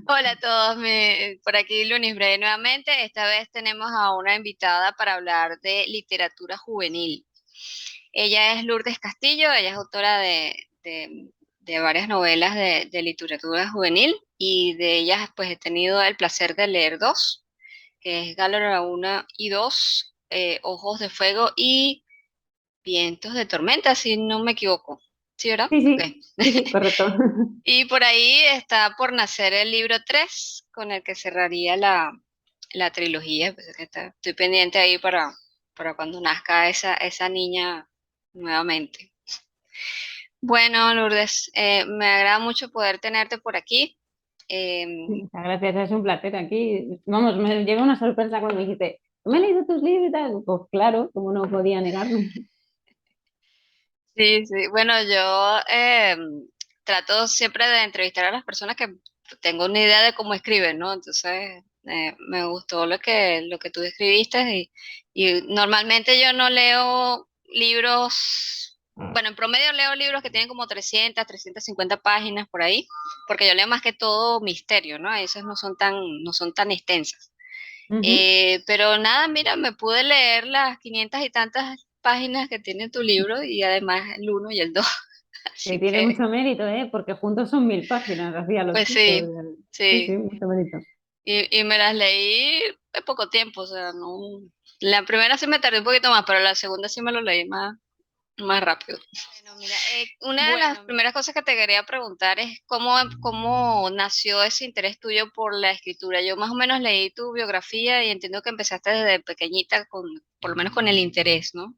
Hola a todos, por aquí Lunis Bray nuevamente. Esta vez tenemos a una invitada para hablar de literatura juvenil. Ella es Lourdes Castillo, ella es autora de varias novelas de literatura juvenil y de ellas pues he tenido el placer de leer dos, que es Gálora 1 y 2, Ojos de Fuego y Vientos de Tormenta, si no me equivoco. ¿Sí, verdad? Sí, Ok. sí, sí, sí, correcto. Y por ahí está por nacer el libro 3 con el que cerraría la trilogía. Pues, estoy pendiente ahí para cuando nazca esa niña nuevamente. Bueno, Lourdes, me agrada mucho poder tenerte por aquí. Em, Muchas gracias, es un placer aquí. Vamos, me llevé una sorpresa cuando me dijiste, ¿me he leído tus libros y tal? Pues claro, como no podía negarme. sí, sí. Bueno, yo trato siempre de entrevistar a las personas que tengo una idea de cómo escriben, ¿no? Entonces, me gustó lo que tú escribiste y normalmente yo no leo libros, bueno, en promedio leo libros que tienen como 350 páginas por ahí, porque yo leo más que todo misterio, ¿no? Esas no son tan extensas. Ujú. Pero nada, mira, me pude leer las 500 y tantas páginas que tiene tu libro y además el uno y el 2. Que Así tiene que, mucho mérito, ¿eh? Porque juntos son 1000 páginas, hacía los pues chicos. sí, Sí, sí, sí. mucho mérito. Y me las leí en poco tiempo, o sea, no. La primera sí me tardé un poquito más, pero la segunda sí me lo leí más rápido. Bueno, mira, una de las primeras cosas que te quería preguntar es cómo nació ese interés tuyo por la escritura. Yo más o menos leí tu biografía y entiendo que empezaste desde pequeñita por lo menos con el interés, ¿no?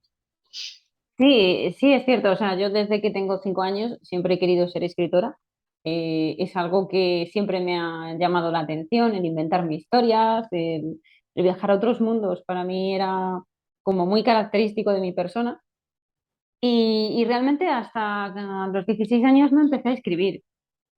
Sí, sí, es cierto. O sea, yo desde que tengo 5 años siempre he querido ser escritora. Es algo que siempre me ha llamado la atención, el inventarme historias, el viajar a otros mundos. Para mí era como muy característico de mi persona. Y realmente hasta los 16 años no empecé a escribir.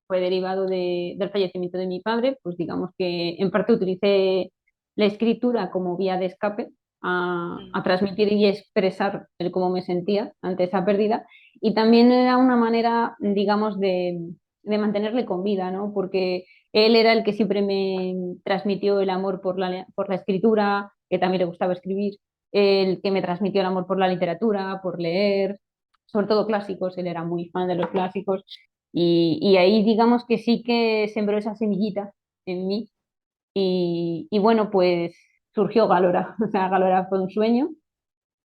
Fue derivado del fallecimiento de mi padre, pues digamos que en parte utilicé la escritura como vía de escape a Mm. transmitir y expresar el cómo me sentía ante esa pérdida. Y también era una manera, digamos, de mantenerle con vida, ¿no? Porque él era el que siempre me transmitió el amor por la escritura, que también le gustaba escribir, el que me transmitió el amor por la literatura, por leer, sobre todo clásicos, él era muy fan de los clásicos. Y ahí digamos que sí que sembró esa semillita en mí. Y bueno, pues surgió Galora. O sea, Galora fue un sueño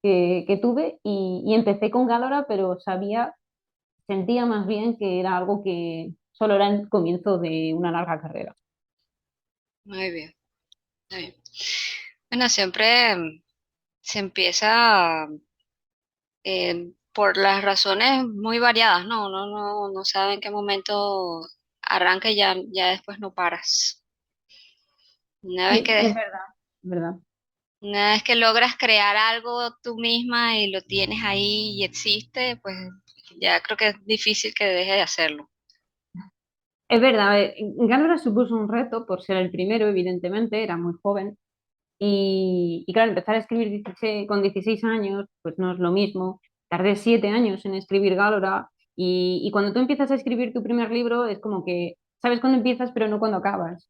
que tuve y empecé con Galora, pero sentía más bien que era algo que solo era el comienzo de una larga carrera. Muy bien, muy bien. Bueno, siempre se empieza por las razones muy variadas, ¿no? Uno no sabe en qué momento arranca y ya después no paras. Una vez Sí, que, es verdad, es verdad. una vez que logras crear algo tú misma y lo tienes ahí y existe, pues ya creo que es difícil que deje de hacerlo. Es verdad, Galora supuso un reto por ser el primero, evidentemente, era muy joven. Y claro, empezar a escribir con 16 años, pues no es lo mismo. Tardé 7 años en escribir Gálora y cuando tú empiezas a escribir tu primer libro es como que sabes cuándo empiezas pero no cuándo acabas.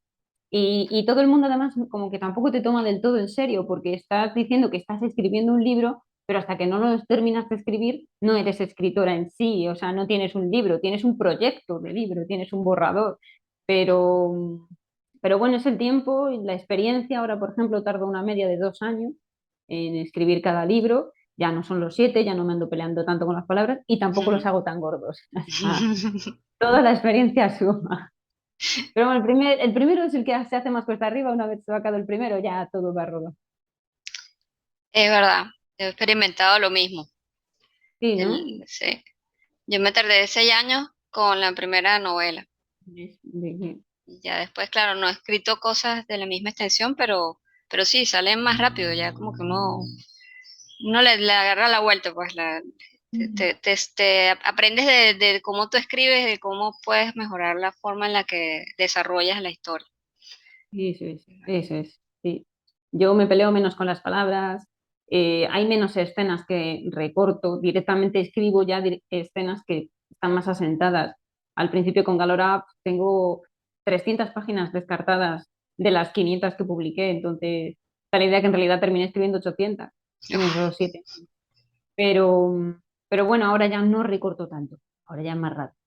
Y todo el mundo además como que tampoco te toma del todo en serio porque estás diciendo que estás escribiendo un libro, pero hasta que no lo terminas de escribir no eres escritora en sí, o sea, no tienes un libro, tienes un proyecto de libro, tienes un borrador, pero, pero bueno, es el tiempo y la experiencia. Ahora, por ejemplo, tardo una media de 2 años en escribir cada libro. Ya no son los 7, ya no me ando peleando tanto con las palabras y tampoco los hago tan gordos. O sea, toda la experiencia suma. Pero bueno, el primero es el que se hace más cuesta arriba. Una vez sacado el primero, ya todo va rodado. Es verdad, he experimentado lo mismo. Sí, ¿no? Sí. Yo me tardé 6 años con la primera novela. Y ya después, claro, no he escrito cosas de la misma extensión, pero sí, salen más rápido, ya como que uno le agarra la vuelta, pues te aprendes de cómo tú escribes, de cómo puedes mejorar la forma en la que desarrollas la historia. Eso es, eso es, sí. Yo me peleo menos con las palabras, hay menos escenas que recorto, directamente escribo ya escenas que están más asentadas. Al principio con Galora tengo 300 páginas descartadas de las 500 que publiqué, entonces da la idea que en realidad terminé escribiendo 800 en Uf, esos 7 años. Pero, pero bueno, ahora ya no recorto tanto, ahora ya es más rápido.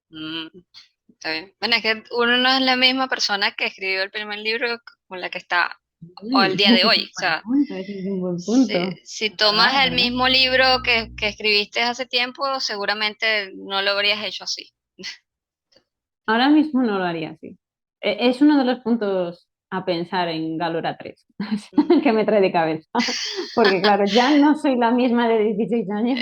mm, está bien. Bueno, es que uno no es la misma persona que escribió el primer libro con la que está o el día de Ese es hoy. un O buen sea, punto, ese es un buen si, punto. si Es tomas verdad, es el verdad. mismo libro que escribiste hace tiempo, seguramente no lo habrías hecho así. Ahora mismo no lo haría así. Es uno de los puntos a pensar en Galora 3 Mm. que me trae de cabeza. Porque claro, ya no soy la misma de 16 años.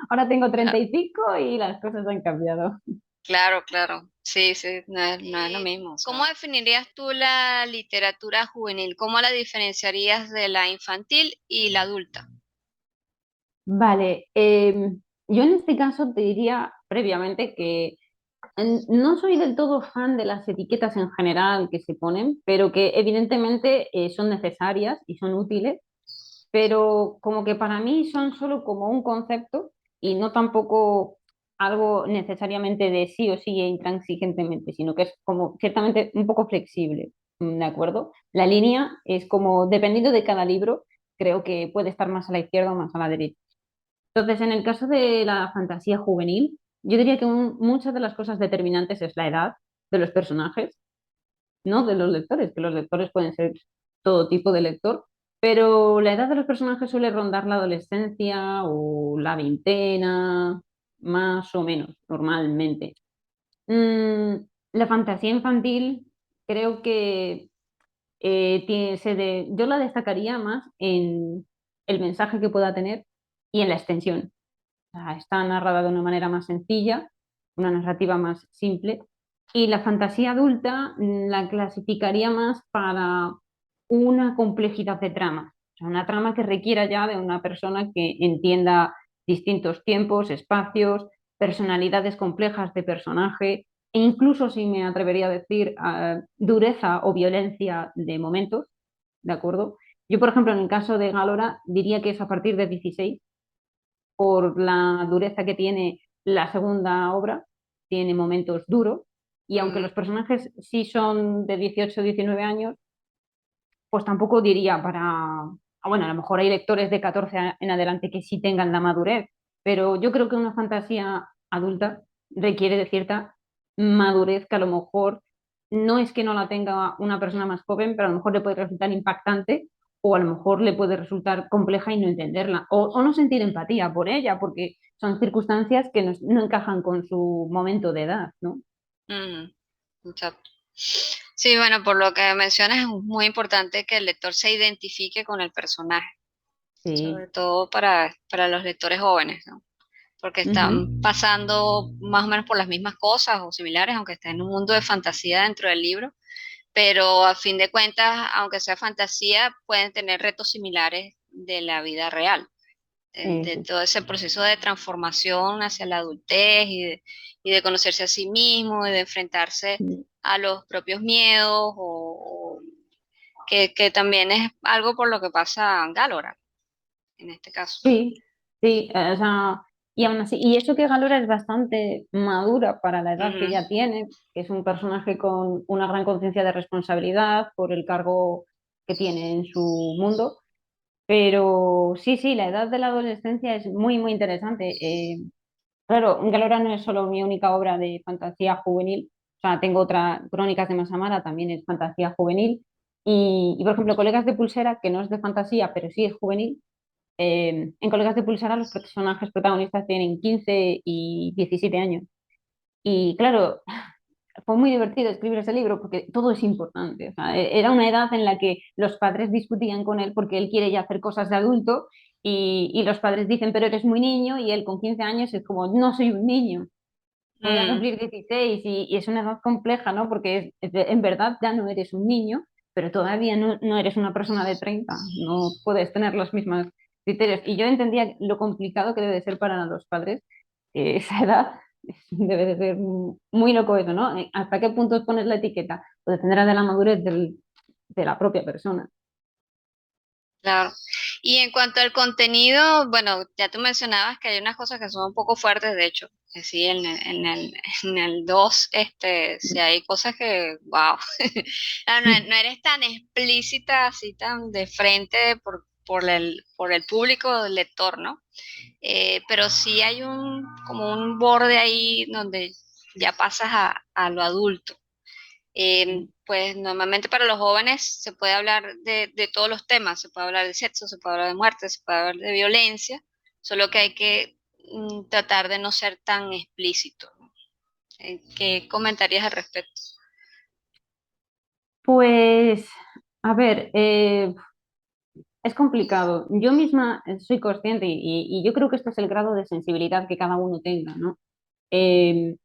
Ahora tengo Ah, 35 y las cosas han cambiado. claro, claro. Sí, sí, no es lo mismo. ¿Cómo definirías tú la literatura juvenil? ¿Cómo la diferenciarías de la infantil y la adulta? Vale, yo en este caso te diría previamente que no soy del todo fan de las etiquetas en general que se ponen, pero que evidentemente son necesarias y son útiles, pero como que para mí son solo como un concepto y no tampoco algo necesariamente de sí o sí e intransigentemente, sino que es como ciertamente un poco flexible, ¿de acuerdo? La línea es como, dependiendo de cada libro, creo que puede estar más a la izquierda o más a la derecha. Entonces, en el caso de la fantasía juvenil, yo diría que muchas de las cosas determinantes es la edad de los personajes, no de los lectores, que los lectores pueden ser todo tipo de lector, pero la edad de los personajes suele rondar la adolescencia o la veintena, más o menos, normalmente. Mm, la fantasía infantil creo que yo la destacaría más en el mensaje que pueda tener y en la extensión. O sea, está narrada de una manera más sencilla, una narrativa más simple. Y la fantasía adulta la clasificaría más para una complejidad de trama. O sea, una trama que requiera ya de una persona que entienda distintos tiempos, espacios, personalidades complejas de personaje e incluso, si me atrevería a decir, dureza o violencia de momentos, ¿de acuerdo? Yo, por ejemplo, en el caso de Galora, diría que es a partir de 16 por la dureza que tiene la segunda obra, tiene momentos duros, y aunque Mm, los personajes sí son de 18 o 19 años, pues tampoco diría bueno, a lo mejor hay lectores de 14 en adelante que sí tengan la madurez, pero yo creo que una fantasía adulta requiere de cierta madurez que a lo mejor no es que no la tenga una persona más joven, pero a lo mejor le puede resultar impactante o a lo mejor le puede resultar compleja y no entenderla o no sentir empatía por ella porque son circunstancias que no encajan con su momento de edad, ¿no? mm, exacto. Sí, bueno, por lo que mencionas, es muy importante que el lector se identifique con el personaje, Sí. sobre todo para los lectores jóvenes, ¿no? Porque Ujú. están pasando más o menos por las mismas cosas o similares, aunque estén en un mundo de fantasía dentro del libro, pero a fin de cuentas, aunque sea fantasía, pueden tener retos similares de la vida real, de Eso. todo ese proceso de transformación hacia la adultez y de conocerse a sí mismo y de enfrentarse a los propios miedos o que también es algo por lo que pasa Galora en este caso. Sí, sí, o sea, y aún así, y eso que Galora es bastante madura para la edad que Ujú, ya tiene, que es un personaje con una gran conciencia de responsabilidad por el cargo que tiene en su mundo, pero sí, sí, la edad de la adolescencia es muy, muy interesante. Claro, Galora no es solo mi única obra de fantasía juvenil, o sea, tengo otra, Crónicas de Masamara, también es fantasía juvenil, y por ejemplo, Colegas de Pulsera, que no es de fantasía, pero sí es juvenil, en Colegas de Pulsara los personajes protagonistas tienen 15 y 17 años. Y claro, fue muy divertido escribir ese libro porque todo es importante. O sea, era una edad en la que los padres discutían con él porque él quiere ya hacer cosas de adulto y los padres dicen, pero eres muy niño y él con 15 años es como, no soy un niño, voy a mm, cumplir 16 y es una edad compleja, ¿no? Porque en verdad ya no eres un niño, pero todavía no eres una persona de 30, no puedes tener los mismos criterios. Y yo entendía lo complicado que debe ser para los padres esa edad. Debe de ser muy loco eso, ¿no? ¿Hasta qué punto pones la etiqueta? Pues dependerá de la madurez de la propia persona. Claro. Y en cuanto al contenido, bueno, ya tú mencionabas que hay unas cosas que son un poco fuertes, de hecho. Sí, en el 2 sí hay cosas que, wow. No eres tan explícita, así tan de frente por el público del lector, ¿no? Pero sí hay como un borde ahí donde ya pasas a lo adulto. Pues normalmente para los jóvenes se puede hablar de todos los temas, se puede hablar de sexo, se puede hablar de muerte, se puede hablar de violencia, solo que hay que tratar de no ser tan explícito, ¿no? ¿Qué comentarías al respecto? Pues, a ver, es complicado. Yo misma soy consciente y yo creo que esto es el grado de sensibilidad que cada uno tenga, ¿no? Eh,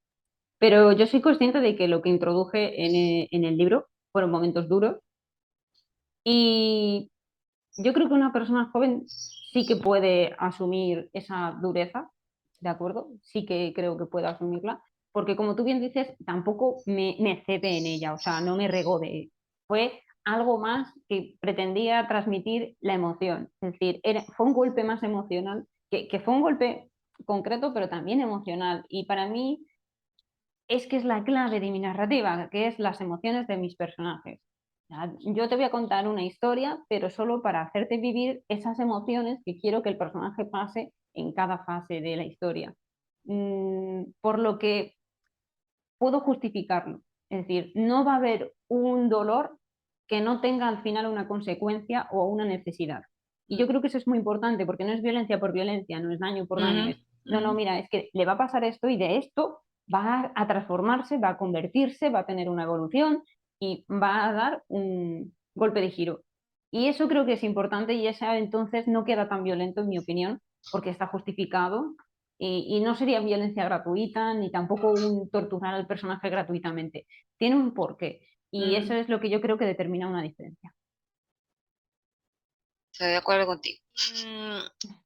pero yo soy consciente de que lo que introduje en el libro fueron momentos duros y yo creo que una persona joven sí que puede asumir esa dureza, ¿de acuerdo? Sí que creo que puede asumirla, porque como tú bien dices, tampoco me cebe en ella, o sea, no me regode. Fue algo más que pretendía transmitir la emoción, es decir, fue un golpe más emocional, que fue un golpe concreto, pero también emocional. Y para mí es que es la clave de mi narrativa, que es las emociones de mis personajes. O sea, yo te voy a contar una historia, pero solo para hacerte vivir esas emociones que quiero que el personaje pase en cada fase de la historia. Por lo que puedo justificarlo. Es decir, no va a haber un dolor que no tenga al final una consecuencia o una necesidad. Y yo creo que eso es muy importante porque no es violencia por violencia, no es daño por daño, Ujú, es, no, ujú. no, mira, es que le va a pasar esto y de esto va a transformarse, va a convertirse, va a tener una evolución y va a dar un golpe de giro. Y eso creo que es importante y esa entonces no queda tan violento, en mi opinión, porque está justificado y no sería violencia gratuita ni tampoco un torturar al personaje gratuitamente. Tiene un porqué y eso Ujú. es lo que yo creo que determina una diferencia. Estoy de acuerdo contigo.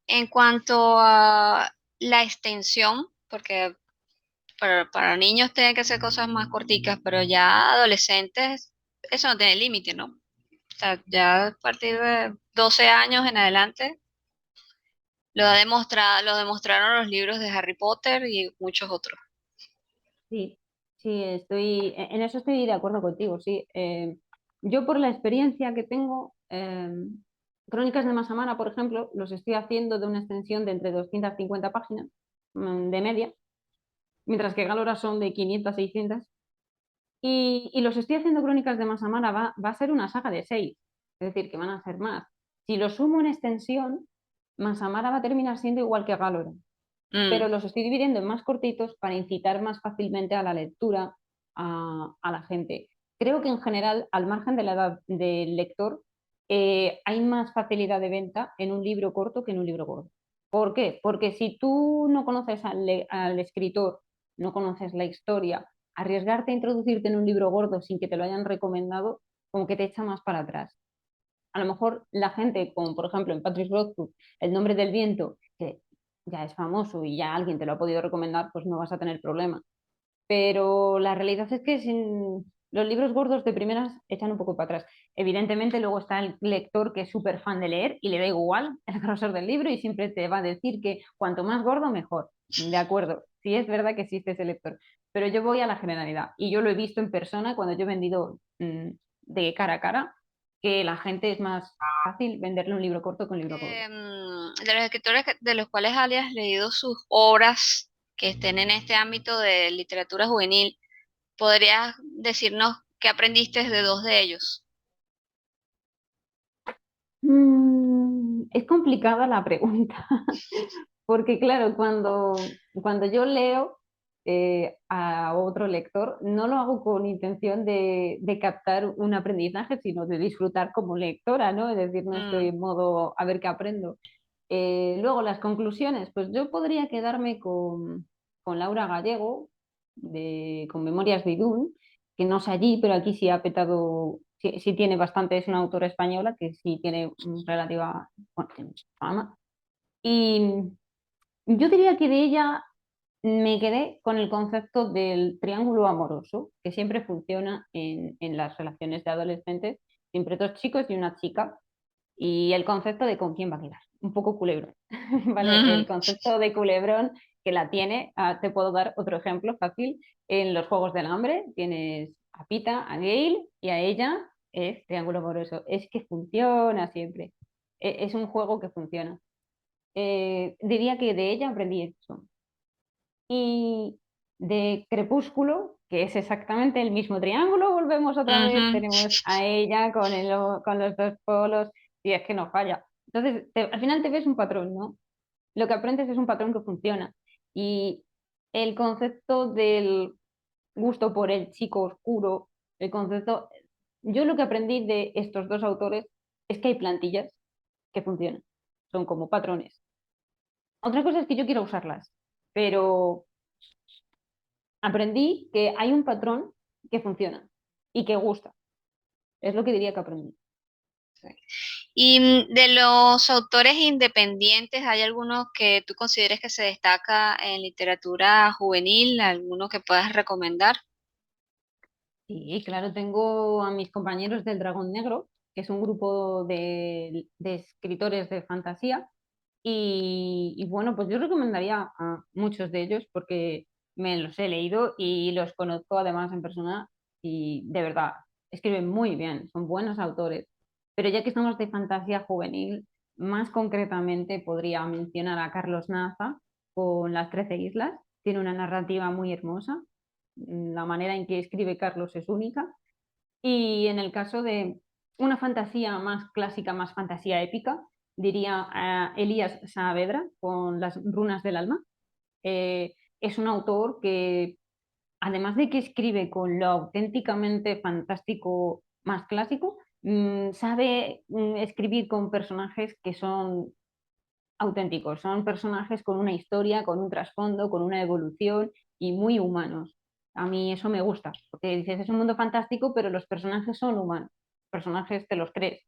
En cuanto a la extensión, porque para niños tienen que ser cosas más corticas, pero ya adolescentes, eso no tiene límite, ¿no? O sea, ya a partir de 12 años en adelante, lo demostraron los libros de Harry Potter y muchos otros. Sí, sí, en eso estoy de acuerdo contigo, sí. Yo por la experiencia que tengo, Crónicas de Masamara, por ejemplo, los estoy haciendo de una extensión de entre 250 páginas de media, mientras que Galora son de 500 600. Y los estoy haciendo Crónicas de Masamara, va a ser una saga de 6, es decir, que van a ser más. Si lo sumo en extensión, Masamara va a terminar siendo igual que Galora, pero Mm, los estoy dividiendo en más cortitos para incitar más fácilmente a la lectura a la gente. Creo que en general, al margen de la edad del lector, hay más facilidad de venta en un libro corto que en un libro gordo. ¿Por qué? Porque si tú no conoces al escritor, no conoces la historia, arriesgarte a introducirte en un libro gordo sin que te lo hayan recomendado, como que te echa más para atrás. A lo mejor la gente, como por ejemplo en Patrick Rothfuss, El nombre del viento, que ya es famoso y ya alguien te lo ha podido recomendar, pues no vas a tener problema. Pero la realidad es que los libros gordos de primeras echan un poco para atrás. Evidentemente luego está el lector que es súper fan de leer y le da igual el grosor del libro y siempre te va a decir que cuanto más gordo mejor. De acuerdo, sí es verdad que existe ese lector, pero yo voy a la generalidad y yo lo he visto en persona cuando yo he vendido de cara a cara, que la gente es más fácil venderle un libro corto que un libro gordo. de los escritores de los cuales hayas leído sus obras que estén en este ámbito de literatura juvenil, ¿podrías decirnos qué aprendiste de dos de ellos? Es complicada la pregunta, porque claro, cuando yo leo a otro lector, no lo hago con intención de captar un aprendizaje, sino de disfrutar como lectora, ¿no? Es decir, no estoy Mm, en modo a ver qué aprendo. Luego, las conclusiones, pues yo podría quedarme con Laura Gallego, con Memorias de Idún, que no sé allí, pero aquí sí ha petado, sí, sí tiene bastante, es una autora española que sí tiene relativa, bueno, tiene mucha fama. Y yo diría que de ella me quedé con el concepto del triángulo amoroso, que siempre funciona en las relaciones de adolescentes, siempre dos chicos y una chica y el concepto de con quién va a quedar, un poco culebrón, ¿vale? Ujú. El concepto de culebrón que la tiene, te puedo dar otro ejemplo fácil, en los Juegos del Hambre tienes a Pita, a Gale y a ella es triángulo amoroso, es que funciona siempre, es un juego que funciona. Diría que de ella aprendí eso. Y de Crepúsculo, que es exactamente el mismo triángulo, volvemos otra vez, Ujú. tenemos a ella con los dos polos, y es que no falla. Entonces, al final te ves un patrón, ¿no? Lo que aprendes es un patrón que funciona. Y el concepto del gusto por el chico oscuro, el concepto, yo lo que aprendí de estos dos autores es que hay plantillas que funcionan, son como patrones. Otra cosa es que yo quiero usarlas, pero aprendí que hay un patrón que funciona y que gusta. Es lo que diría que aprendí. Y de los autores independientes, ¿hay alguno que tú consideres que se destaca en literatura juvenil? ¿Alguno que puedas recomendar? Sí, claro, tengo a mis compañeros del Dragón Negro, que es un grupo de escritores de fantasía. Y bueno, pues yo recomendaría a muchos de ellos porque me los he leído y los conozco además en persona y de verdad, escriben muy bien, son buenos autores. Pero ya que estamos de fantasía juvenil, más concretamente podría mencionar a Carlos Naza con Las Trece Islas. Tiene una narrativa muy hermosa. La manera en que escribe Carlos es única. Y en el caso de una fantasía más clásica, más fantasía épica, diría a Elías Saavedra con Las Runas del Alma. Es un autor que, además de que escribe con lo auténticamente fantástico más clásico, sabe escribir con personajes que son auténticos, son personajes con una historia, con un trasfondo, con una evolución y muy humanos. A mí eso me gusta, porque dices, es un mundo fantástico, pero los personajes son humanos, los personajes te los crees,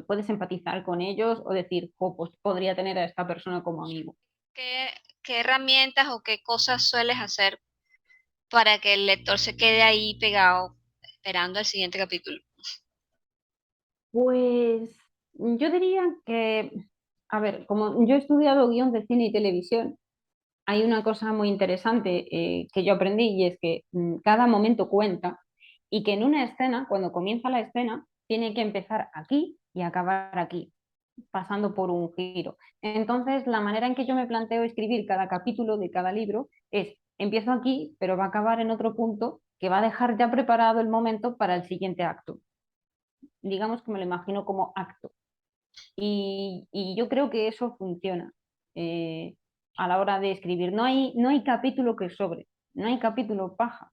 puedes empatizar con ellos o decir, "Jo, pues podría tener a esta persona como amigo". ¿Qué, qué herramientas o qué cosas sueles hacer para que el lector se quede ahí pegado esperando el siguiente capítulo? Pues yo diría que, a ver, como yo he estudiado guión de cine y televisión, hay una cosa muy interesante que yo aprendí y es que cada momento cuenta y que en una escena, cuando comienza la escena, tiene que empezar aquí y acabar aquí, pasando por un giro. Entonces, la manera en que yo me planteo escribir cada capítulo de cada libro es, empiezo aquí, pero va a acabar en otro punto que va a dejar ya preparado el momento para el siguiente acto. Digamos que me lo imagino como acto. Y yo creo que eso funciona a la hora de escribir. No hay capítulo que sobre, no hay capítulo paja.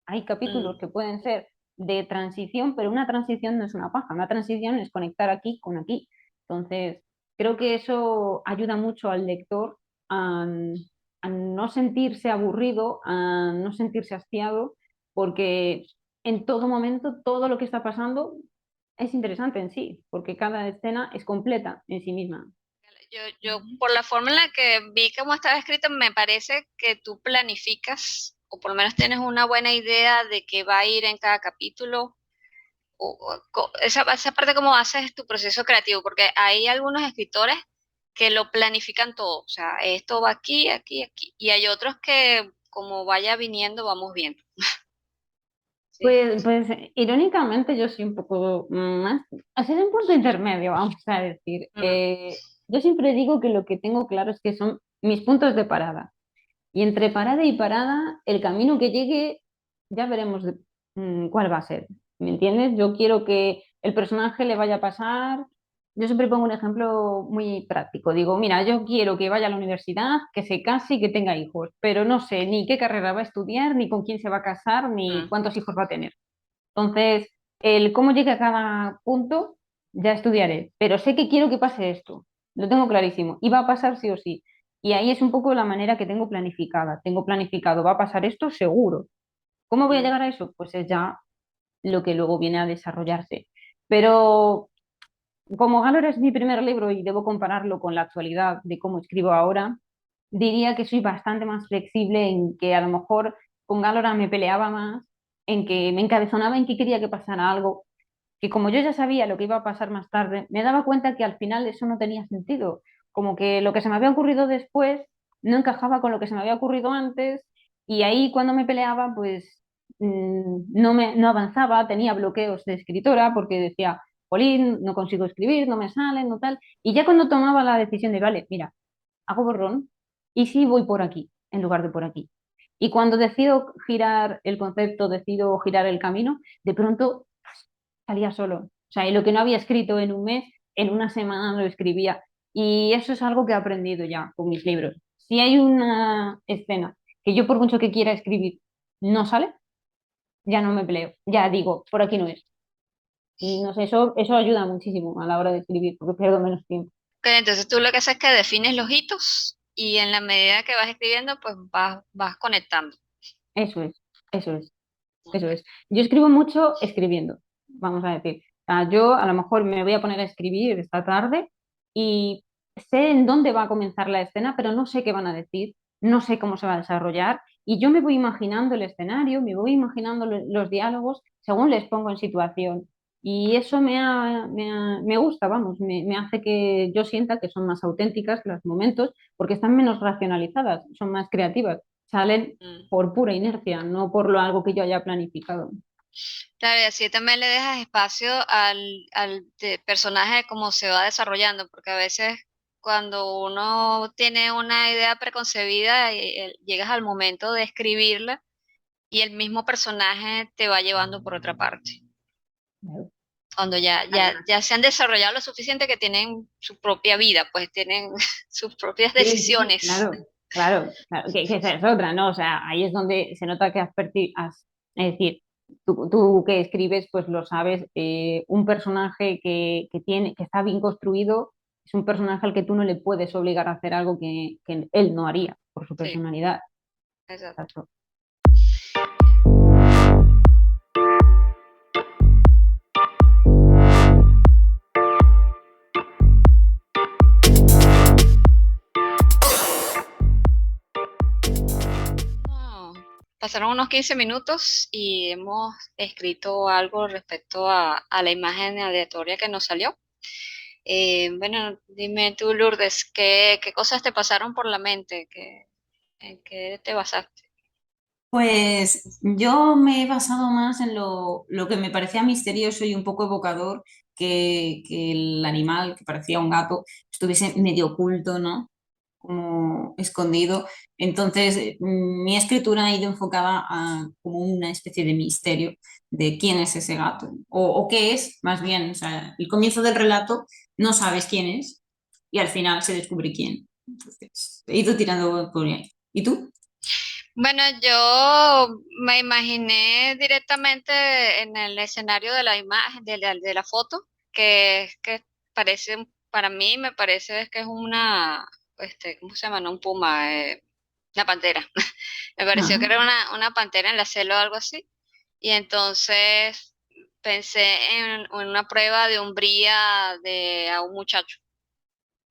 Hay capítulos Mm. que pueden ser de transición, pero una transición no es una paja, una transición es conectar aquí con aquí. Entonces, creo que eso ayuda mucho al lector a, a no sentirse aburrido, a no sentirse hastiado, porque en todo momento todo lo que está pasando es interesante en sí, porque cada escena es completa en sí misma. Yo, por la forma en la que vi cómo estaba escrito, me parece que tú planificas, o por lo menos tienes una buena idea de qué va a ir en cada capítulo, esa parte cómo haces tu proceso creativo, porque hay algunos escritores que lo planifican todo, o sea, esto va aquí, aquí, aquí, y hay otros que como vaya viniendo, vamos viendo. Sí. Pues irónicamente yo soy un poco más, o sea, es un punto intermedio, vamos a decir. Mm, Yo siempre digo que lo que tengo claro es que son mis puntos de parada. Y entre parada y parada, el camino que llegue, ya veremos cuál va a ser. ¿Me entiendes? Yo quiero que el personaje le vaya a pasar. Yo siempre pongo un ejemplo muy práctico. Digo, mira, yo quiero que vaya a la universidad, que se case y que tenga hijos, pero no sé ni qué carrera va a estudiar, ni con quién se va a casar, ni mm. cuántos hijos va a tener. Entonces, el cómo llegue a cada punto, ya estudiaré, pero sé que quiero que pase esto, lo tengo clarísimo, y va a pasar sí o sí. Y ahí es un poco la manera que tengo planificada. Tengo planificado, va a pasar esto seguro. ¿Cómo voy a Mm. llegar a eso? Pues es ya lo que luego viene a desarrollarse. Pero como Galor es mi primer libro y debo compararlo con la actualidad de cómo escribo ahora, diría que soy bastante más flexible en que a lo mejor con Galora me peleaba más, en que me encabezonaba en que quería que pasara algo. que como yo ya sabía lo que iba a pasar más tarde, me daba cuenta que al final eso no tenía sentido, como que lo que se me había ocurrido después no encajaba con lo que se me había ocurrido antes y ahí cuando me peleaba pues no avanzaba, tenía bloqueos de escritora porque decía, Polín, no consigo escribir, no me sale, no tal, y ya cuando tomaba la decisión de, vale, mira, hago borrón y sí voy por aquí en lugar de por aquí. Y cuando decido girar el concepto, decido girar el camino, de pronto salía solo. O sea, y lo que no había escrito en un mes, en una semana lo escribía. Y eso es algo que he aprendido ya con mis libros. Si hay una escena que yo por mucho que quiera escribir no sale, ya no me peleo. Ya digo, por aquí no es. Y no sé, eso ayuda muchísimo a la hora de escribir, porque pierdo menos tiempo. Ok, entonces tú lo que haces es que defines los hitos y en la medida que vas escribiendo, pues vas conectando. Eso es, eso es. Eso Ok. es. Yo escribo mucho escribiendo, vamos a decir. Yo a lo mejor me voy a poner a escribir esta tarde y sé en dónde va a comenzar la escena, pero no sé qué van a decir, no sé cómo se va a desarrollar y yo me voy imaginando el escenario, me voy imaginando los diálogos según les pongo en situación. Y eso me gusta, vamos, me hace que yo sienta que son más auténticas los momentos porque están menos racionalizadas, son más creativas, salen Mm. por pura inercia, no por lo algo que yo haya planificado. Claro, y así también le dejas espacio al personaje de cómo se va desarrollando, porque a veces cuando uno tiene una idea preconcebida, llegas al momento de escribirla y el mismo personaje te va llevando por otra parte. Claro. Cuando ya se han desarrollado lo suficiente que tienen su propia vida, pues tienen sus propias Sí, sí, decisiones. claro, claro, claro, que esa es otra, ¿no? O sea, ahí es donde se nota que es decir, tú que escribes, pues lo sabes, un personaje que está bien construido es un personaje al que tú no le puedes obligar a hacer algo que él no haría por su Sí, personalidad. exacto. Exacto. No, pasaron unos 15 minutos y hemos escrito algo respecto a la imagen aleatoria que nos salió. Bueno, dime tú, Lourdes, ¿qué cosas te pasaron por la mente? ¿En qué te basaste? Pues yo me he basado más en lo que me parecía misterioso y un poco evocador, que el animal, que parecía un gato, estuviese medio oculto, ¿no? Como escondido. Entonces, mi escritura ha ido enfocada a como una especie de misterio de quién es ese gato, o qué es, más bien. O sea, el comienzo del relato no sabes quién es y al final se descubre quién. Entonces, he ido tirando por ahí. ¿Y tú? Bueno, yo me imaginé directamente en el escenario de la imagen, de la foto, que parece, para mí me parece que es ¿cómo se llama? No, un puma, una pantera. Me pareció que Ah, era una pantera en la selva o algo así. Y entonces pensé en una prueba de umbría a un muchacho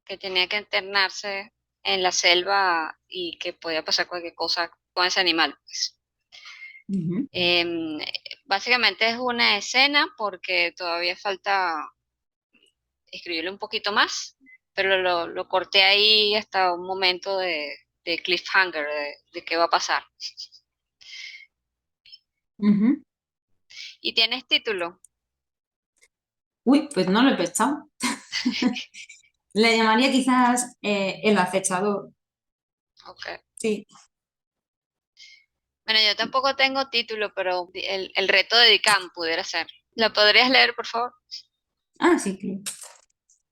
que tenía que internarse en la selva y que podía pasar cualquier cosa con ese animal, pues. ujú. Em, Básicamente es una escena porque todavía falta escribirle un poquito más, pero lo corté ahí hasta un momento de cliffhanger, de qué va a pasar. Ujú. ¿Y tienes título? Uy, pues no lo he pensado. Le llamaría quizás El acechador. Ok. Sí. Bueno, yo tampoco tengo título, pero el reto de Dicam pudiera ser. ¿Lo podrías leer, por favor? Ah, sí, claro.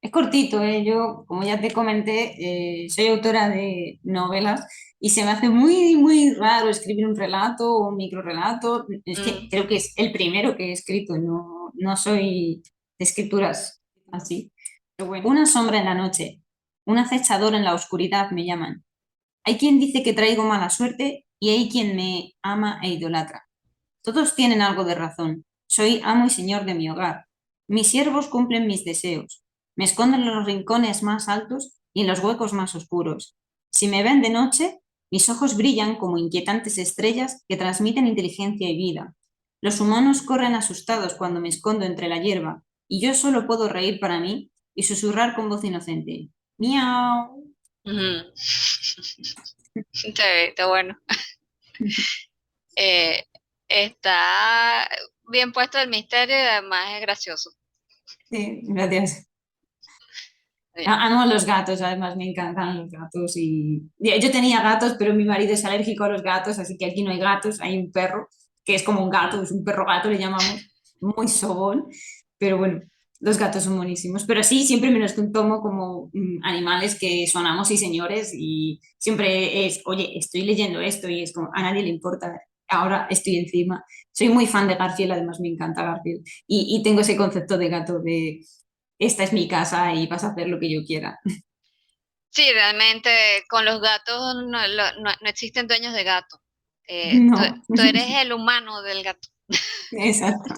Es cortito, ¿eh? Yo, como ya te comenté, soy autora de novelas y se me hace muy, muy raro escribir un relato o un microrelato. Es que Mm, creo que es el primero que he escrito, no soy de escrituras así. Pero bueno. Una sombra en la noche, un acechador en la oscuridad me llaman. Hay quien dice que traigo mala suerte y hay quien me ama e idolatra. Todos tienen algo de razón. Soy amo y señor de mi hogar. Mis siervos cumplen mis deseos. Me esconden en los rincones más altos y en los huecos más oscuros. Si me ven de noche, mis ojos brillan como inquietantes estrellas que transmiten inteligencia y vida. Los humanos corren asustados cuando me escondo entre la hierba y yo solo puedo reír para mí y susurrar con voz inocente. Miau. Ujú. Está bueno. Eh, Está bien puesto el misterio y además es gracioso. Sí, gracias. Sí. Amo los gatos, además me encantan los gatos y yo tenía gatos, pero mi marido es alérgico a los gatos, así que aquí no hay gatos, hay un perro que es como un gato, Mm. es un perro gato le llamamos, muy sobón, pero bueno, los gatos son buenísimos, pero sí, siempre me los tomo como animales que son amos y señores y siempre es, oye, estoy leyendo esto y es como, a nadie le importa, ahora estoy encima. Soy muy fan de Garfield, además me encanta Garfield y tengo ese concepto de gato de esta es mi casa y vas a hacer lo que yo quiera. Sí, realmente con los gatos no existen dueños de gato. Tú, No, tú eres el humano del gato. exacto.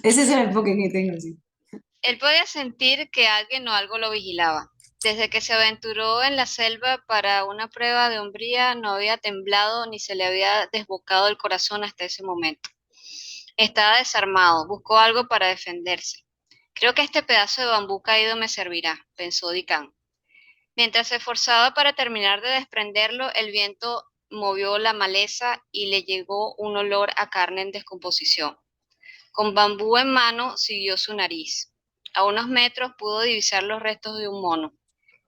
Ese es el enfoque que tengo, sí. Él podía sentir que alguien o algo lo vigilaba. Desde que se aventuró en la selva para una prueba de hombría, no había temblado ni se le había desbocado el corazón hasta ese momento. Estaba desarmado, buscó algo para defenderse. Creo que este pedazo de bambú caído me servirá, pensó Dicán. Mientras se esforzaba para terminar de desprenderlo, el viento movió la maleza y le llegó un olor a carne en descomposición. Con bambú en mano, siguió su nariz. A unos metros pudo divisar los restos de un mono.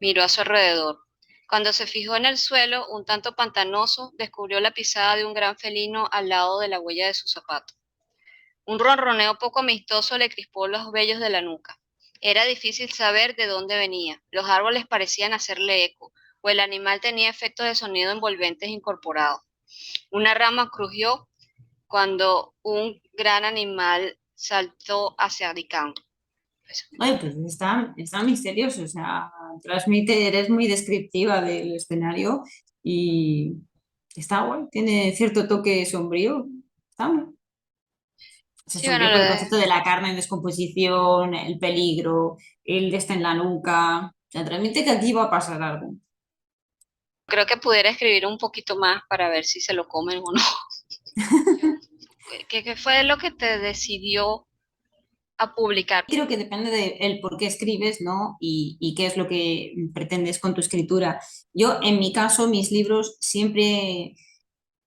Miró a su alrededor. Cuando se fijó en el suelo, un tanto pantanoso, descubrió la pisada de un gran felino al lado de la huella de su zapato. Un ronroneo poco amistoso le crispó los vellos de la nuca. Era difícil saber de dónde venía. Los árboles parecían hacerle eco, o el animal tenía efectos de sonido envolventes incorporados. Una rama crujió cuando un gran animal saltó hacia Dicán. Oye, pues está misterioso, o sea, transmite, eres muy descriptiva del escenario y está guay, tiene cierto toque sombrío, está guay. O sea, Sí, bueno, sombrío por el concepto de la carne en descomposición, el peligro, el de está en la nuca, o sea, transmite que aquí va a pasar algo. creo que pudiera escribir un poquito más para ver si se lo comen o no. ¿Qué fue lo que te decidió a publicar? Creo que depende del por qué escribes, ¿no? Y qué es lo que pretendes con tu escritura. Yo, en mi caso, mis libros siempre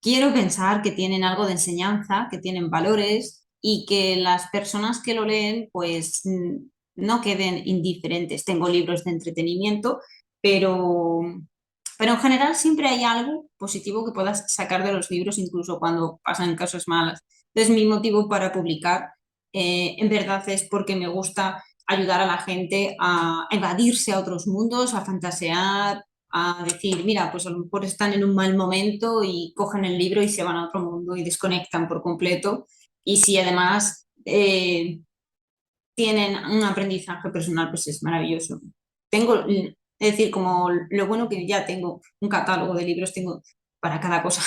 quiero pensar que tienen algo de enseñanza, que tienen valores y que las personas que lo leen, pues no queden indiferentes. Tengo libros de entretenimiento, pero, pero en general siempre hay algo positivo que puedas sacar de los libros, incluso cuando pasan cosas malas. Entonces, mi motivo para publicar, en verdad, es porque me gusta ayudar a la gente a evadirse a otros mundos, a fantasear, a decir, mira, pues a lo mejor están en un mal momento y cogen el libro y se van a otro mundo y desconectan por completo. Y si además tienen un aprendizaje personal, pues es maravilloso. Tengo, es decir, como lo bueno que ya tengo un catálogo de libros, tengo para cada cosa.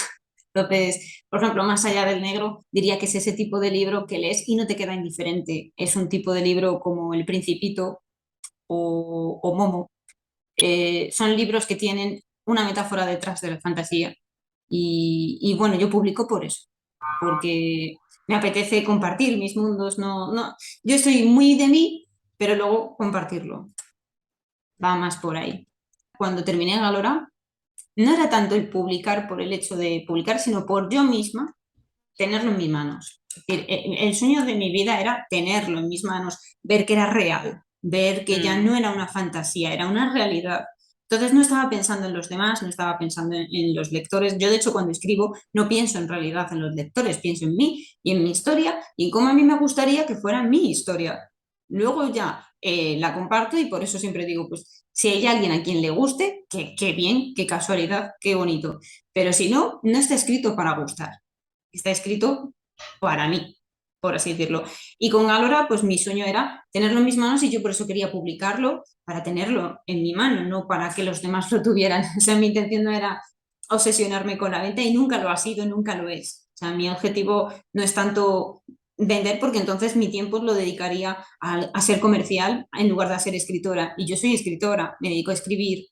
Entonces, por ejemplo, Más allá del negro, diría que es ese tipo de libro que lees y no te queda indiferente. Es un tipo de libro como El Principito o Momo, son libros que tienen una metáfora detrás de la fantasía. Y bueno, yo publico por eso, porque me apetece compartir mis mundos. No, no, yo estoy muy de mí, pero luego compartirlo. Va más por ahí. Cuando terminé Galora, no era tanto el publicar por el hecho de publicar, sino por yo misma tenerlo en mis manos. Es decir, el sueño de mi vida era tenerlo en mis manos, ver que era real, ver que ya Mm. no era una fantasía, era una realidad. Entonces no estaba pensando en los demás, no estaba pensando en los lectores. Yo, de hecho, cuando escribo, no pienso en realidad en los lectores, pienso en mí y en mi historia y en cómo a mí me gustaría que fuera mi historia. Luego ya la comparto y por eso siempre digo, pues si hay alguien a quien le guste, qué bien, qué casualidad, qué bonito. Pero si no, no está escrito para gustar, está escrito para mí, por así decirlo. Y con Alora, pues mi sueño era tenerlo en mis manos y yo por eso quería publicarlo, para tenerlo en mi mano, no para que los demás lo tuvieran. O sea, mi intención no era obsesionarme con la venta y nunca lo ha sido, nunca lo es. O sea, mi objetivo no es tanto vender porque entonces mi tiempo lo dedicaría a ser comercial en lugar de a ser escritora. Y yo soy escritora, me dedico a escribir.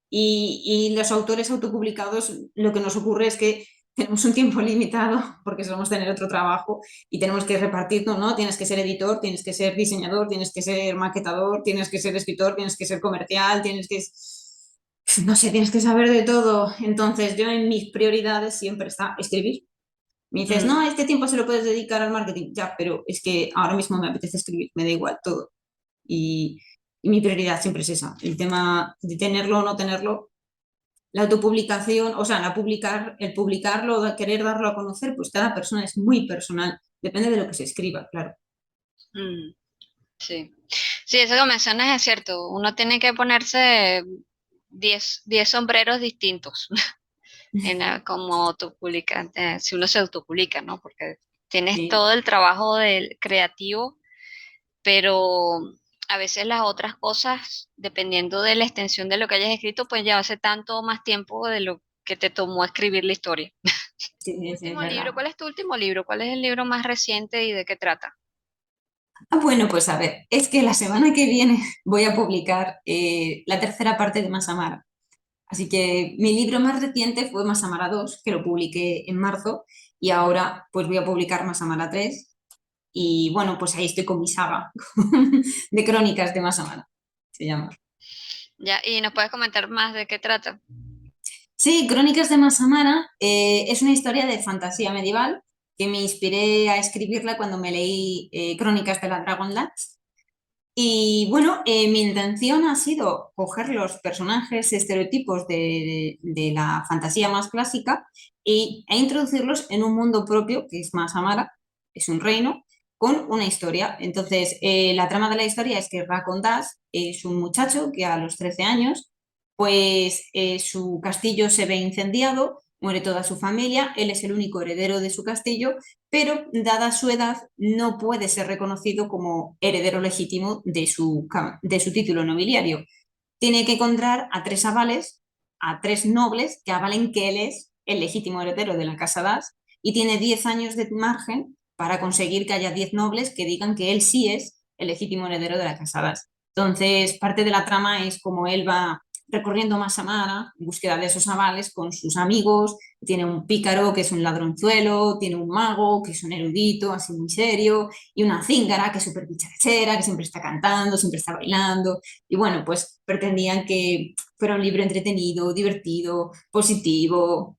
Y los autores autopublicados, lo que nos ocurre es que tenemos un tiempo limitado porque solemos tener otro trabajo y tenemos que repartirnos, ¿no? Tienes que ser editor, tienes que ser diseñador, tienes que ser maquetador, tienes que ser escritor, tienes que ser comercial, tienes que, no sé, tienes que saber de todo. Entonces, yo en mis prioridades siempre está escribir. Me dices, Mm, no, este tiempo se lo puedes dedicar al marketing. Ya, pero es que ahora mismo me apetece escribir, me da igual todo. Y, y mi prioridad siempre es esa. El tema de tenerlo o no tenerlo, la autopublicación, o sea, el publicarlo, de querer darlo a conocer, pues cada persona es muy personal. Depende de lo que se escriba, claro. mm, sí. Sí, eso que mencionas es cierto. Uno tiene que ponerse 10 sombreros distintos como autopublicante, si uno se autopublica, ¿no? Porque tienes Sí, todo el trabajo del creativo, pero a veces las otras cosas, dependiendo de la extensión de lo que hayas escrito, pues llevarse tanto o más tiempo de lo que te tomó escribir la historia. sí, sí, es Último libro, verdad. ¿cuál es tu último libro? ¿Cuál es el libro más reciente y de qué trata? Ah, bueno, pues a ver, es que la semana que viene voy a publicar la tercera parte de Masamara. Así que mi libro más reciente fue Masamara 2, que lo publiqué en marzo, y ahora pues voy a publicar Masamara 3. Y bueno, pues ahí estoy con mi saga de crónicas de Masamara, se llama. Ya, y nos puedes comentar más de qué trata. Sí, Crónicas de Masamara es una historia de fantasía medieval que me inspiré a escribirla cuando me leí Crónicas de la Dragonlance. Y bueno, mi intención ha sido coger los personajes estereotipos de la fantasía más clásica e introducirlos en un mundo propio que es Masamara, es un reino, con una historia. Entonces, la trama de la historia es que Rakondas es un muchacho que a los 13 años, pues su castillo se ve incendiado, muere toda su familia, él es el único heredero de su castillo, pero dada su edad no puede ser reconocido como heredero legítimo de su título nobiliario. Tiene que encontrar a tres avales, a tres nobles que avalen que él es el legítimo heredero de la casa Das y tiene 10 años de margen para conseguir que haya 10 nobles que digan que él sí es el legítimo heredero de la casa Das. Entonces, parte de la trama es como él va recorriendo Masamara en búsqueda de esos avales con sus amigos. Tiene un pícaro que es un ladronzuelo, tiene un mago que es un erudito, así muy serio, y una cíngara que es súper dicharachera, que siempre está cantando, siempre está bailando. Y bueno, pues pretendían que fuera un libro entretenido, divertido, positivo,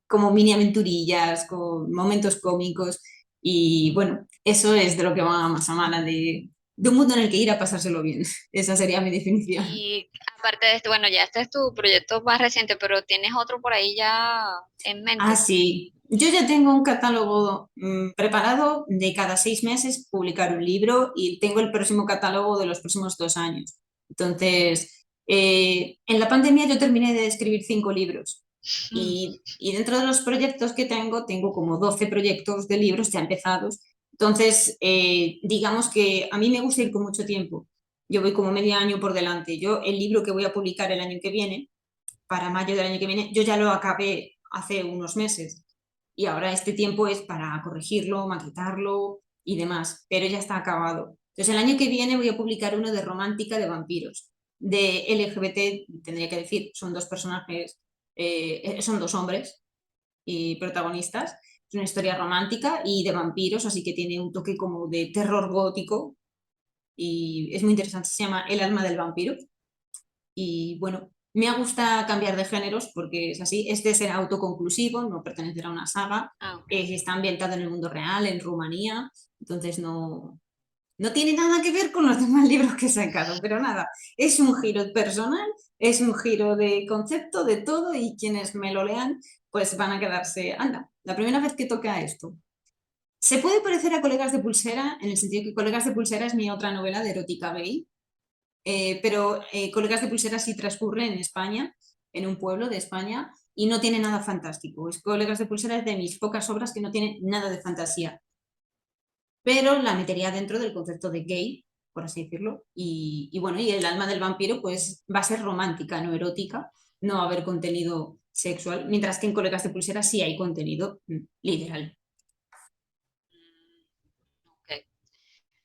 como mini aventurillas, con momentos cómicos. Y bueno, eso es de lo que va más a mala de un mundo en el que ir a pasárselo bien. Esa sería mi definición. Y aparte de esto, bueno, ya este es tu proyecto más reciente, pero ¿tienes otro por ahí ya en Ah, mente? sí. Yo ya tengo un catálogo preparado de cada 6 meses publicar un libro y tengo el próximo catálogo de los próximos 2 años. Entonces, en la pandemia yo terminé de escribir 5 libros y dentro de los proyectos que tengo, tengo como 12 proyectos de libros ya empezados. Entonces, digamos que a mí me gusta ir con mucho tiempo. Yo voy como medio año por delante. Yo el libro que voy a publicar el año que viene para mayo del año que viene, yo ya lo acabé hace unos meses y ahora este tiempo es para corregirlo, maquetarlo y demás, pero ya está acabado. Entonces el año que viene voy a publicar uno de romántica de vampiros, de LGBT, tendría que decir, son dos personajes, son dos hombres y protagonistas. Es una historia romántica y de vampiros, así que tiene un toque como de terror gótico y es muy interesante. Se llama El alma del vampiro. Y bueno, me gusta cambiar de géneros porque es así. Este será autoconclusivo, no pertenecerá a una saga. Ah, ok. Está ambientado en el mundo real, en Rumanía. Entonces no tiene nada que ver con los demás libros que he sacado, pero nada, es un giro personal, es un giro de concepto, de todo, y quienes me lo lean, pues van a quedarse, anda, la primera vez que toca esto. Se puede parecer a Colegas de Pulsera, en el sentido que Colegas de Pulsera es mi otra novela de erótica gay, pero Colegas de Pulsera sí transcurre en España, en un pueblo de España, y no tiene nada fantástico. Colegas de Pulsera es de mis pocas obras que no tiene nada de fantasía, pero la metería dentro del concepto de gay, por así decirlo. Y bueno, y el alma del vampiro pues va a ser romántica, no erótica, no va a haber contenido sexual, mientras que en Colegas de Pulsera sí hay contenido literal. Ok.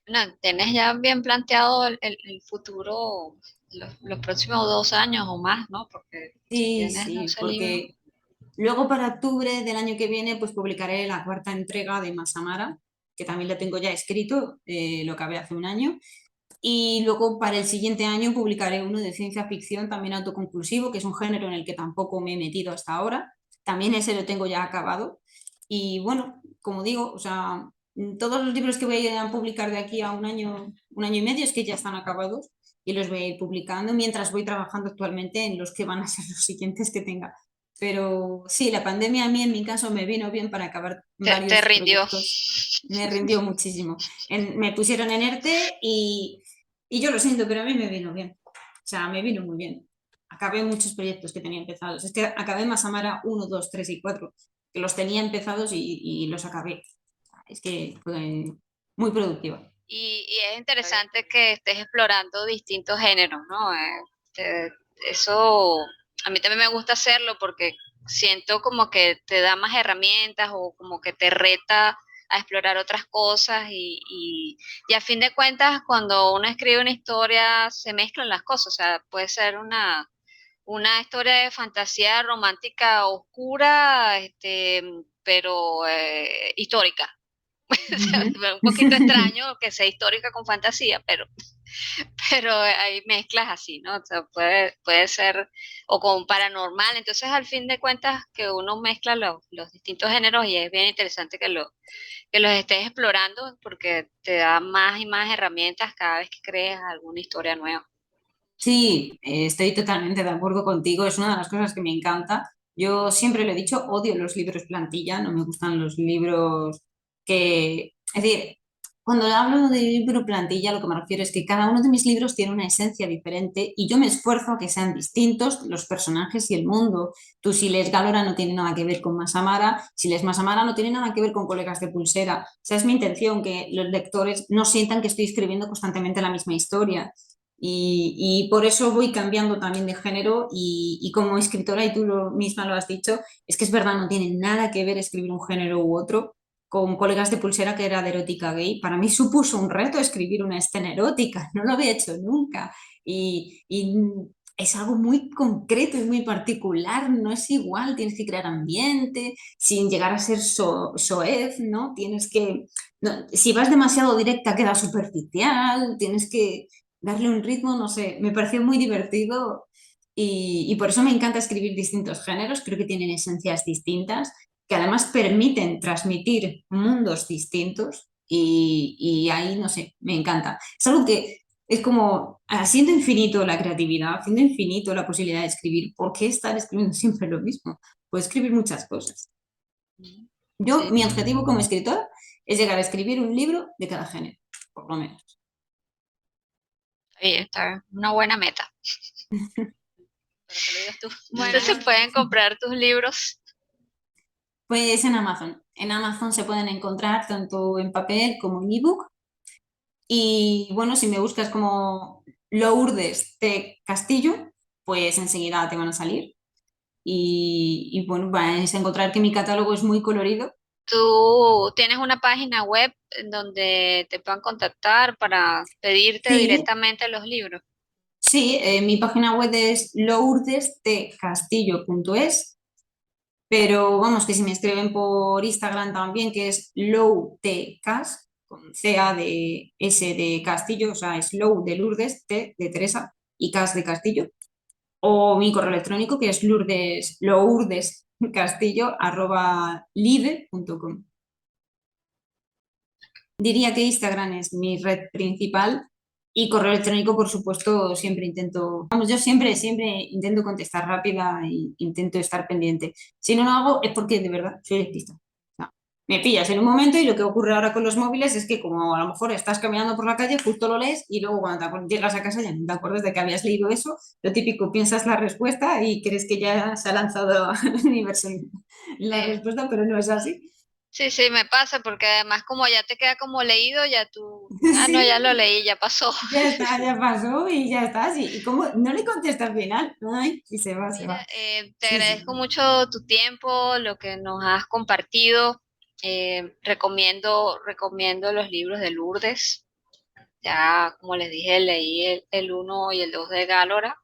No, ¿tienes ya bien planteado el futuro, los próximos 2 años o más, ¿no? Porque si Sí, tienes sí, ese libro. porque Luego para octubre del año que viene pues publicaré la cuarta entrega de Masamara, que también lo tengo ya escrito, lo acabé hace un año. Y luego para el siguiente año publicaré uno de ciencia ficción también autoconclusivo, que es un género en el que tampoco me he metido hasta ahora. También ese lo tengo ya acabado. Y bueno, como digo, o sea, todos los libros que voy a publicar de aquí a un año y medio es que ya están acabados y los voy a ir publicando mientras voy trabajando actualmente en los que van a ser los siguientes que tenga. Pero sí, la pandemia a mí en mi caso me vino bien para acabar Te varios rindió. proyectos. Me rindió muchísimo. Me pusieron en ERTE y yo lo siento, pero a mí me vino bien. O sea, me vino muy bien. Acabé muchos proyectos que tenía empezados. Es que acabé Masamara 1, 2, 3 y 4 que los tenía empezados y los acabé. Es que fue muy productiva. Y es interesante que estés explorando distintos géneros, ¿no? Te- eso a mí también me gusta hacerlo porque siento como que te da más herramientas o como que te reta a explorar otras cosas y a fin de cuentas cuando uno escribe una historia se mezclan las cosas, o sea, puede ser una historia de fantasía romántica oscura, pero histórica. O sea, Ujú. un poquito extraño que sea histórica con fantasía, pero hay mezclas así, ¿no? O sea, puede ser, o con paranormal, entonces al fin de cuentas que uno mezcla los distintos géneros y es bien interesante que los estés explorando porque te da más y más herramientas cada vez que crees alguna historia nueva. Sí, estoy totalmente de acuerdo contigo. Es una de las cosas que me encanta. Yo siempre lo he dicho, odio los libros plantilla, no me gustan los libros que... Es decir, cuando hablo de libro plantilla, lo que me refiero es que cada uno de mis libros tiene una esencia diferente y yo me esfuerzo a que sean distintos los personajes y el mundo. Tú si lees Galora no tiene nada que ver con Masamara, si lees Masamara no tiene nada que ver con Colegas de Pulsera. O sea, es mi intención que los lectores no sientan que estoy escribiendo constantemente la misma historia. Y por eso voy cambiando también de género y como escritora, y tú misma lo has dicho, es que es verdad, no tiene nada que ver escribir un género u otro. Con Colegas de Pulsera, que era de erótica gay, para mí supuso un reto escribir una escena erótica, no lo había hecho nunca. Y es algo muy concreto y muy particular, no es igual, tienes que crear ambiente, sin llegar a ser soez, ¿no? Tienes que, no, si vas demasiado directa queda superficial, tienes que darle un ritmo, no sé, me pareció muy divertido y por eso me encanta escribir distintos géneros, creo que tienen esencias distintas, que además permiten transmitir mundos distintos y ahí, no sé, me encanta. Es algo que es como, siendo infinito la creatividad, siendo infinito la posibilidad de escribir, ¿por qué estar escribiendo siempre lo mismo? Puedo escribir muchas cosas. Yo, Sí, mi objetivo como escritor es llegar a escribir un libro de cada género, por lo menos. ahí está, una buena meta. Para que lo digas tú. Bueno, ¿Dónde se pueden comprar tus libros? pues en Amazon. En Amazon se pueden encontrar tanto en papel como en ebook. Y bueno, si me buscas como Lourdes de Castillo, pues enseguida te van a salir. Y bueno, vais a encontrar que mi catálogo es muy colorido. ¿Tú tienes una página web en donde te puedan contactar para pedirte Sí, directamente los libros? sí, mi página web es lourdesdecastillo.es, pero vamos, que si me escriben por Instagram también, que es lowtcas, con CA de S de Castillo, o sea, es low de Lourdes, T de Teresa y Cas de Castillo, o mi correo electrónico que es lourdescastillo@live.com. Diría que Instagram es mi red principal y correo electrónico, por supuesto, siempre intento, vamos, yo siempre intento contestar rápida e intento estar pendiente. Si no lo hago es porque de verdad soy despista. O sea, me pillas en un momento y lo que ocurre ahora con los móviles es que como a lo mejor estás caminando por la calle, justo lo lees y luego cuando llegas a casa ya no te acuerdas de que habías leído eso. Lo típico, piensas la respuesta y crees que ya se ha lanzado al universo la Sí, respuesta, pero no es así. sí, sí, me pasa porque además como ya te queda como leído, ya tú, ah, no, ya Sí. lo leí, ya pasó. Ya está, ya pasó y ya está. Sí. ¿Y cómo? No le contesta al final. Ay, y se va, se Mira, va. te Sí, agradezco sí. mucho tu tiempo, lo que nos has compartido. Recomiendo los libros de Lourdes. Ya, como les dije, leí el 1 y el 2 de Gálora.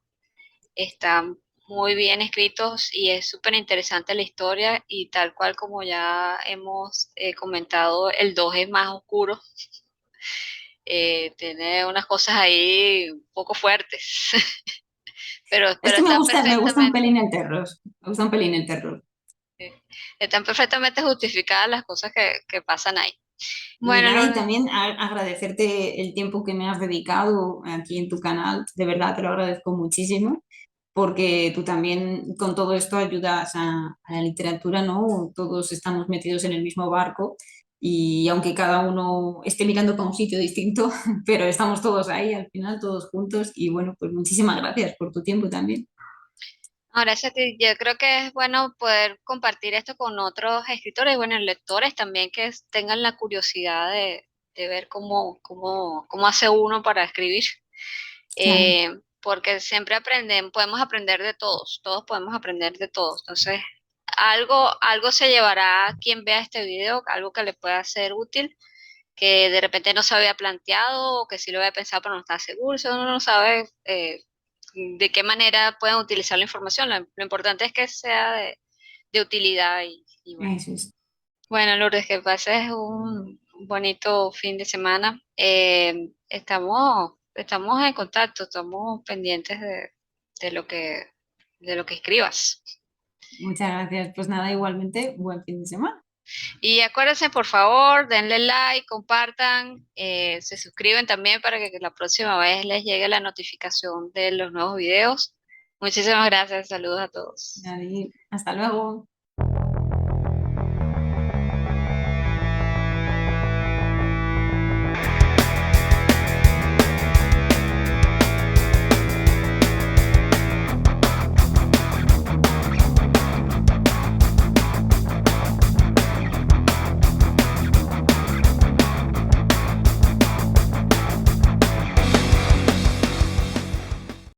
Están muy bien escritos y es súper interesante la historia y tal cual como ya hemos comentado, el 2 es más oscuro, tiene unas cosas ahí un poco fuertes, Es pero que me gusta un pelín el terror. Me gusta un pelín el terror. eh, están perfectamente justificadas las cosas que pasan ahí. Y Bueno, nada, y Lourdes, también agradecerte el tiempo que me has dedicado aquí en tu canal. De verdad, te lo agradezco muchísimo, porque tú también con todo esto ayudas a la literatura, ¿no? Todos estamos metidos en el mismo barco y aunque cada uno esté mirando para un sitio distinto, pero estamos todos ahí al final, todos juntos. Y bueno, pues muchísimas gracias por tu tiempo también. ahora sí, yo creo que es bueno poder compartir esto con otros escritores y bueno, lectores también que tengan la curiosidad de ver cómo hace uno para escribir. Claro. Porque siempre podemos aprender de todos, todos podemos aprender de todos. Entonces, algo se llevará quien vea este video, algo que le pueda ser útil, que de repente no se había planteado o que sí lo había pensado pero no está seguro, si uno no sabe de qué manera pueden utilizar la información. Lo importante es que sea de utilidad y bueno. Eso es. Bueno, Lourdes, que pases un bonito fin de semana. Estamos en contacto, estamos pendientes de lo que escribas. Muchas gracias. Pues nada, igualmente, buen fin de semana. Y acuérdense, por favor, denle like, compartan, se suscriben también para que la próxima vez les llegue la notificación de los nuevos videos. Muchísimas gracias, saludos a todos. Nadie, hasta luego.